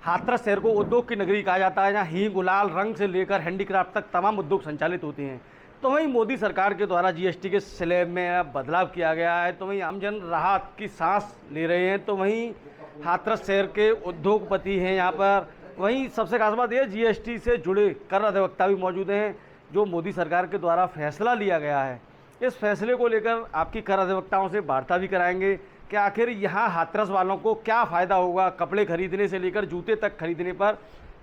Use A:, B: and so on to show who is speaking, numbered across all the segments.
A: हाथरस शहर को उद्योग की नगरी कहा जाता है, जहाँ हींग, गुलाल, रंग से लेकर हैंडीक्राफ्ट तक तमाम उद्योग संचालित होते हैं। तो वहीं मोदी सरकार के द्वारा जीएसटी के स्लैब में अब बदलाव किया गया है, तो वहीं आमजन राहत की सांस ले रहे हैं। तो वहीं हाथरस शहर के उद्योगपति हैं यहाँ पर। वहीं सबसे खास बात यह, जीएसटी से जुड़े कर अधिवक्ता भी मौजूद हैं। जो मोदी सरकार के द्वारा फैसला लिया गया है, इस फैसले को लेकर आपकी कर अधिवक्ताओं से वार्ता भी कराएंगे कि आखिर यहाँ हाथरस वालों को क्या फ़ायदा होगा। कपड़े खरीदने से लेकर जूते तक खरीदने पर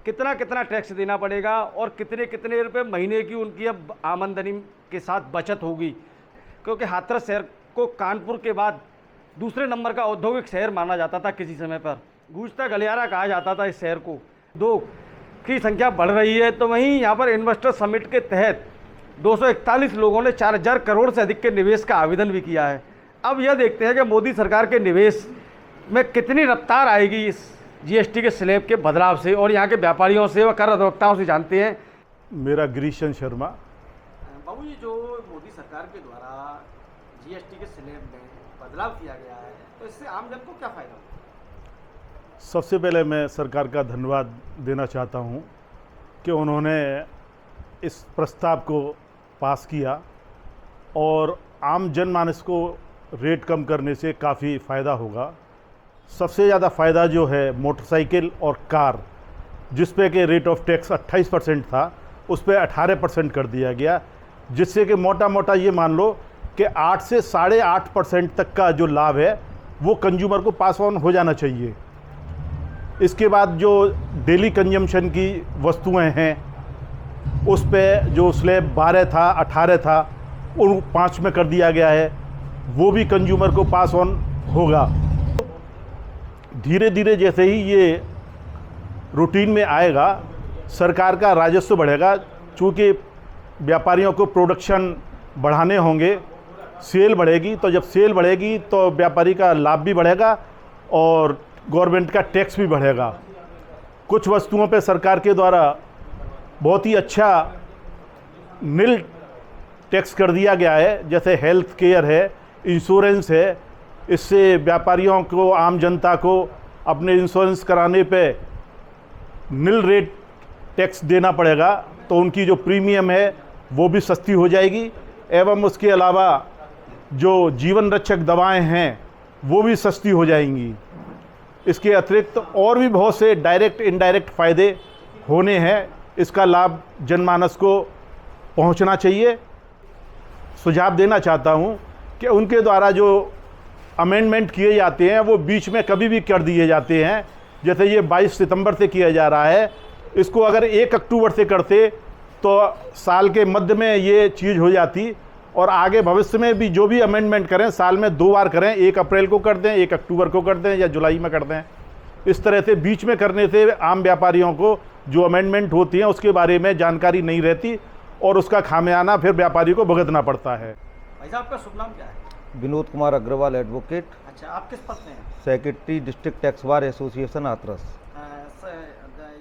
A: कितना कितना टैक्स देना पड़ेगा और कितने कितने रुपए महीने की उनकी अब आमदनी के साथ बचत होगी, क्योंकि हाथरस शहर को कानपुर के बाद दूसरे नंबर का औद्योगिक शहर माना जाता था। किसी समय पर गूंजता गलियारा कहा जाता था इस शहर को। उद्योग की संख्या बढ़ रही है। तो वहीं यहाँ पर इन्वेस्टर समिट के तहत 241 लोगों ने 4000 करोड़ से अधिक के निवेश का आवेदन भी किया है। अब यह देखते हैं कि मोदी सरकार के निवेश में कितनी रफ्तार आएगी इस जीएसटी के स्लैब के बदलाव से, और यहाँ के व्यापारियों से व कर अधिवक्ताओं से जानते हैं।
B: मेरा गिरीशन शर्मा।
A: बाबू जी, जो मोदी सरकार के द्वारा जीएसटी के स्लैब में बदलाव किया गया है, तो इससे आम जन को क्या फ़ायदा होगा?
B: सबसे पहले मैं सरकार का धन्यवाद देना चाहता हूँ कि उन्होंने इस प्रस्ताव को पास किया और आम जनमानस को रेट कम करने से काफ़ी फ़ायदा होगा। सबसे ज़्यादा फ़ायदा जो है मोटरसाइकिल और कार, जिस पे के रेट ऑफ टैक्स 28% था, उस पे 18% कर दिया गया, जिससे कि मोटा मोटा ये मान लो कि 8 से 8.5% तक का जो लाभ है वो कंज्यूमर को पास ऑन हो जाना चाहिए। इसके बाद जो डेली कंजम्पशन की वस्तुएं हैं, उस पे जो स्लैब 12 था, 18 था, उन 5 में कर दिया गया है, वो भी कंज्यूमर को पास ऑन होगा। धीरे धीरे जैसे ही ये रूटीन में आएगा, सरकार का राजस्व बढ़ेगा, चूँकि व्यापारियों को प्रोडक्शन बढ़ाने होंगे, सेल बढ़ेगी। तो जब सेल बढ़ेगी तो व्यापारी का लाभ भी बढ़ेगा और गवर्नमेंट का टैक्स भी बढ़ेगा। कुछ वस्तुओं पे सरकार के द्वारा बहुत ही अच्छा निल टैक्स कर दिया गया है, जैसे हेल्थ केयर है, इंश्योरेंस है। इससे व्यापारियों को, आम जनता को अपने इंश्योरेंस कराने पे निल रेट टैक्स देना पड़ेगा, तो उनकी जो प्रीमियम है वो भी सस्ती हो जाएगी। एवं उसके अलावा जो जीवन रक्षक दवाएं हैं वो भी सस्ती हो जाएंगी। इसके अतिरिक्त और भी बहुत से डायरेक्ट इनडायरेक्ट फ़ायदे होने हैं। इसका लाभ जनमानस को पहुंचना चाहिए। सुझाव देना चाहता हूं कि उनके द्वारा जो अमेंडमेंट किए जाते हैं वो बीच में कभी भी कर दिए जाते हैं। जैसे ये 22 सितंबर से किया जा रहा है, इसको अगर 1 अक्टूबर से करते तो साल के मध्य में ये चीज़ हो जाती, और आगे भविष्य में भी जो भी अमेंडमेंट करें साल में 2 बार करें, 1 अप्रैल को कर दें, 1 अक्टूबर को कर दें या जुलाई में कर दें। इस तरह से बीच में करने से आम व्यापारियों को जो अमेंडमेंट होती हैं उसके बारे में जानकारी नहीं रहती और उसका खामियाना फिर व्यापारी को भुगतना पड़ता है।
A: भाई साहब, आपका शुभ नाम क्या है?
C: विनोद कुमार अग्रवाल, एडवोकेट।
A: अच्छा, आप किस पद में हैं?
C: Secretary district tax bar association Hathras.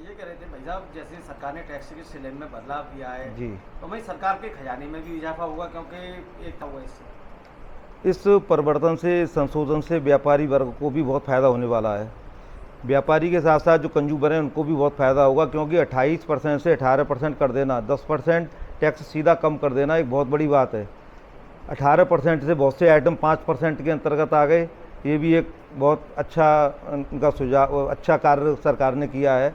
A: ये कह रहे थे भाई साहब, जैसे सरकार ने टैक्स के स्लैब में बदलाव किया है
C: जी,
A: तो भाई सरकार के खजाने में भी इजाफा होगा, क्योंकि एक हुआ इससे।
C: इस परिवर्तन से, संशोधन से व्यापारी वर्ग को भी बहुत फ़ायदा होने वाला है। व्यापारी के साथ साथ जो कंज्यूमर हैं उनको भी बहुत फ़ायदा होगा, क्योंकि 28% से 18% कर देना, 10% टैक्स सीधा कम कर देना एक बहुत बड़ी बात है। 18% से बहुत से आइटम 5% के अंतर्गत आ गए। ये भी एक बहुत अच्छा उनका सुझाव, अच्छा कार्य सरकार ने किया है।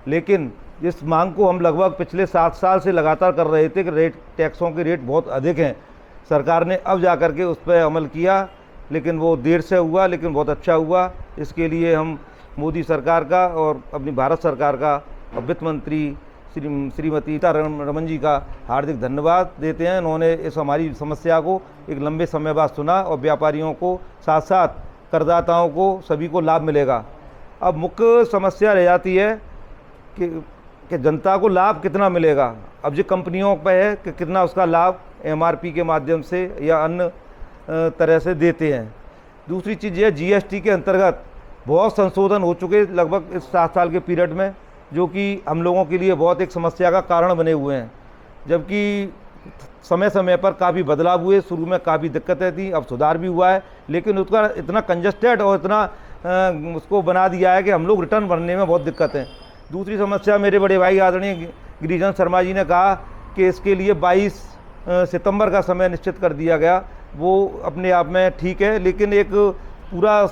C: लेकिन इस मांग को हम लगभग पिछले 7 साल से लगातार कर रहे थे कि टैक्सों के रेट बहुत अधिक हैं। सरकार ने अब जा कर के उस पर अमल किया, लेकिन वो देर से हुआ, लेकिन बहुत अच्छा हुआ। इसके लिए हम मोदी सरकार का और अपनी भारत सरकार का और वित्त मंत्री श्रीमती सीतारमण जी का हार्दिक धन्यवाद देते हैं। उन्होंने इस हमारी समस्या को एक लंबे समय बाद सुना और व्यापारियों को साथ साथ करदाताओं को सभी को लाभ मिलेगा। अब मुख्य समस्या रह जाती है कि जनता को लाभ कितना मिलेगा। अब जो कंपनियों पर है कि कितना उसका लाभ एमआरपी के माध्यम से या अन्य तरह से देते हैं। दूसरी चीज़ यह, जीएसटी के अंतर्गत बहुत संशोधन हो चुके लगभग इस 7 साल के पीरियड में, जो कि हम लोगों के लिए बहुत एक समस्या का कारण बने हुए हैं। जबकि समय समय पर काफ़ी बदलाव हुए, शुरू में काफ़ी दिक्कतें थी, अब सुधार भी हुआ है, लेकिन उसका इतना कंजस्टेड और इतना उसको बना दिया है कि हम लोग रिटर्न भरने में बहुत दिक्कत है। दूसरी समस्या मेरे बड़े भाई आदरणीय गिरिजन शर्मा जी ने कहा कि इसके लिए 22 सितंबर का समय निश्चित कर दिया गया, वो अपने आप में ठीक है, लेकिन एक पूरा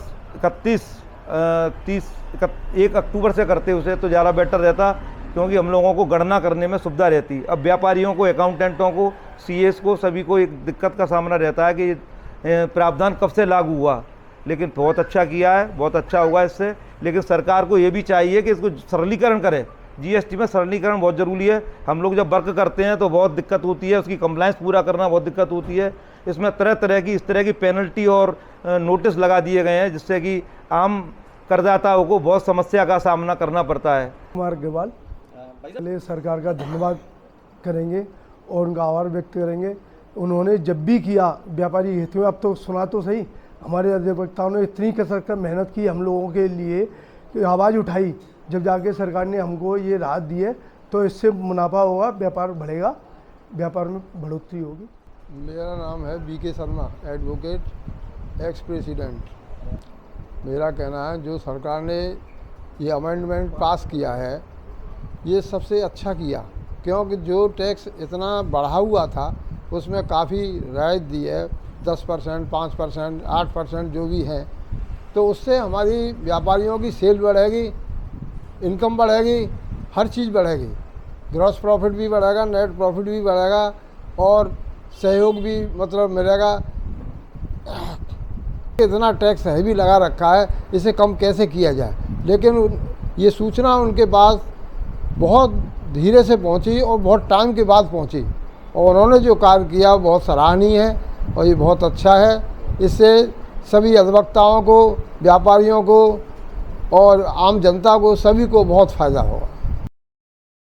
C: 1 अक्टूबर से करते उसे तो ज़्यादा बेटर रहता, क्योंकि हम लोगों को गणना करने में सुविधा रहती। अब व्यापारियों को, अकाउंटेंटों को, सीएस को, सभी को एक दिक्कत का सामना रहता है कि प्रावधान कब से लागू हुआ, लेकिन बहुत अच्छा किया है, बहुत अच्छा हुआ इससे। लेकिन सरकार को ये भी चाहिए कि इसको सरलीकरण करे। जीएसटी में सरलीकरण बहुत ज़रूरी है। हम लोग जब वर्क करते हैं तो बहुत दिक्कत होती है, उसकी कंप्लाइंस पूरा करना बहुत दिक्कत होती है। इसमें तरह तरह की इस तरह की पेनल्टी और नोटिस लगा दिए गए हैं, जिससे कि आम करदाताओं को बहुत समस्या का सामना करना पड़ता है।
D: कुमार अग्रवाल पहले सरकार का धन्यवाद करेंगे और उनका आभार व्यक्त करेंगे। उन्होंने जब भी किया व्यापारी हित में, अब तो सुना तो सही, हमारे अधिवक्ताओं ने इतनी कसरत कर मेहनत की हम लोगों के लिए, आवाज़ उठाई, जब जाके सरकार ने हमको ये राहत दी है तो इससे मुनाफा होगा, व्यापार बढ़ेगा, व्यापार में बढ़ोतरी होगी।
E: मेरा नाम है B K Sharma, advocate, ex president. मेरा कहना है जो सरकार ने ये अमेंडमेंट पास किया है ये सबसे अच्छा किया, क्योंकि जो टैक्स इतना बढ़ा हुआ था उसमें काफ़ी राहत दी है, 10%, 5%, 8% जो भी है, तो उससे हमारी व्यापारियों की सेल बढ़ेगी, इनकम बढ़ेगी, हर चीज़ बढ़ेगी, ग्रॉस प्रॉफिट भी बढ़ेगा, नेट प्रॉफिट भी बढ़ेगा और सहयोग भी मतलब मिलेगा। इतना टैक्स हैवी लगा रखा है, इसे कम कैसे किया जाए, लेकिन ये सूचना उनके पास बहुत धीरे से पहुंची और बहुत टाइम के बाद पहुंची, और उन्होंने जो कार्य किया बहुत सराहनीय है और ये बहुत अच्छा है। इससे सभी अधिवक्ताओं को, व्यापारियों को और आम जनता को, सभी को बहुत फ़ायदा होगा।